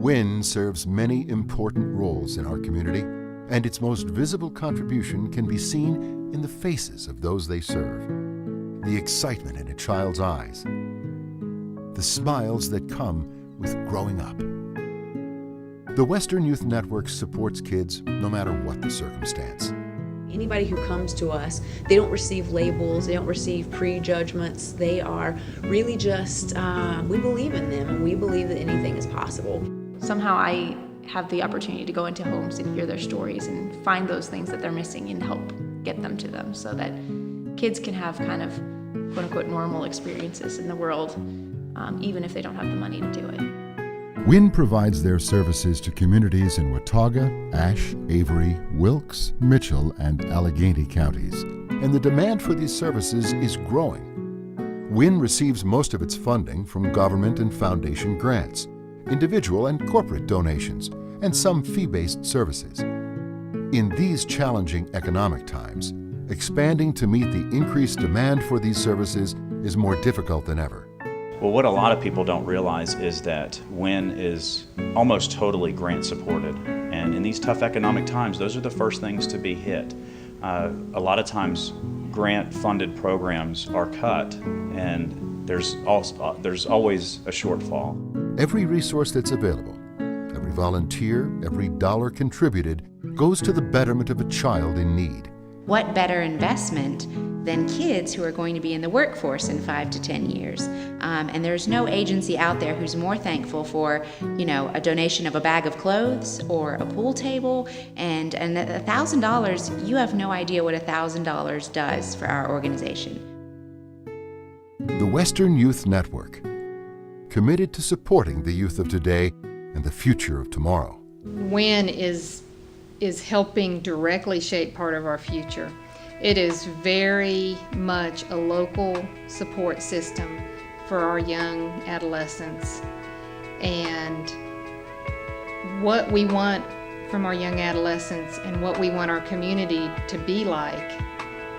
WIN serves many important roles in our community, and its most visible contribution can be seen in the faces of those they serve. The excitement in a child's eyes, the smiles that come with growing up. The Western Youth Network supports kids no matter what the circumstance. Anybody who comes to us, they don't receive labels, they don't receive prejudgments. They are really just, we believe in them and we believe that anything is possible. Somehow I have the opportunity to go into homes and hear their stories and find those things that they're missing and help get them to them so that kids can have kind of quote-unquote normal experiences in the world, even if they don't have the money to do it. WIN provides their services to communities in Watauga, Ashe, Avery, Wilkes, Mitchell, and Allegheny counties, and the demand for these services is growing. WIN receives most of its funding from government and foundation grants, individual and corporate donations, and some fee-based services. In these challenging economic times, expanding to meet the increased demand for these services is more difficult than ever. Well, what a lot of people don't realize is that WIN is almost totally grant supported. And in these tough economic times, those are the first things to be hit. A lot of times grant funded programs are cut and there's always a shortfall. Every resource that's available, every volunteer, every dollar contributed goes to the betterment of a child in need. What better investment than kids who are going to be in the workforce in 5 to 10 years. And there's no agency out there who's more thankful for, a donation of a bag of clothes or a pool table. And $1,000, you have no idea what $1,000 does for our organization. The Western Youth Network, committed to supporting the youth of today and the future of tomorrow. WIN is helping directly shape part of our future. It is very much a local support system for our young adolescents. And what we want from our young adolescents and what we want our community to be like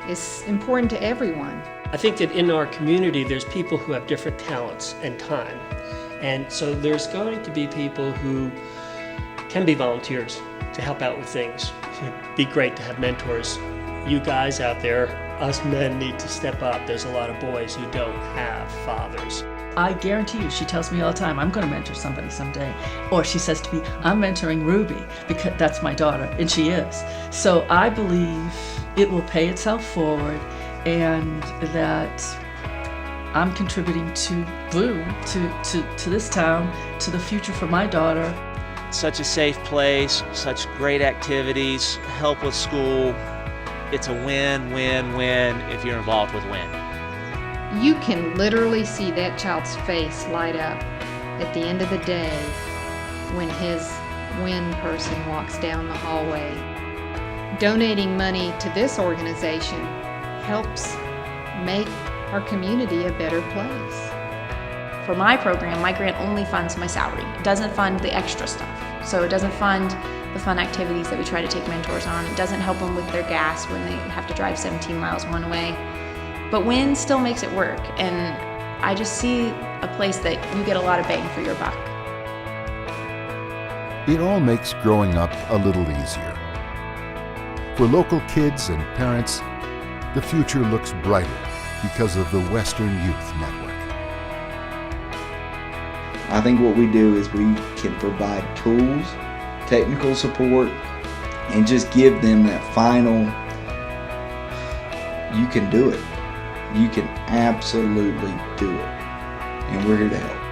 is important to everyone. I think that in our community there's people who have different talents and time. And so there's going to be people who can be volunteers to help out with things. It'd be great to have mentors. You guys out there, us men, need to step up. There's a lot of boys who don't have fathers. I guarantee you, she tells me all the time, I'm going to mentor somebody someday. Or she says to me, I'm mentoring Ruby, because that's my daughter, and she is. So I believe it will pay itself forward, and that I'm contributing to Blue, to this town, to the future for my daughter. Such a safe place, such great activities, help with school. It's a win, win, win if you're involved with WIN. You can literally see that child's face light up at the end of the day when his WIN person walks down the hallway. Donating money to this organization helps make our community a better place. For my program, my grant only funds my salary. It doesn't fund the extra stuff. So it doesn't fund the fun activities that we try to take mentors on. It doesn't help them with their gas when they have to drive 17 miles one way. But WIN still makes it work, and I just see a place that you get a lot of bang for your buck. It all makes growing up a little easier. For local kids and parents, the future looks brighter because of the Western Youth Network. I think what we do is we can provide tools, technical support, and just give them that final, you can do it. You can absolutely do it. And we're here to help.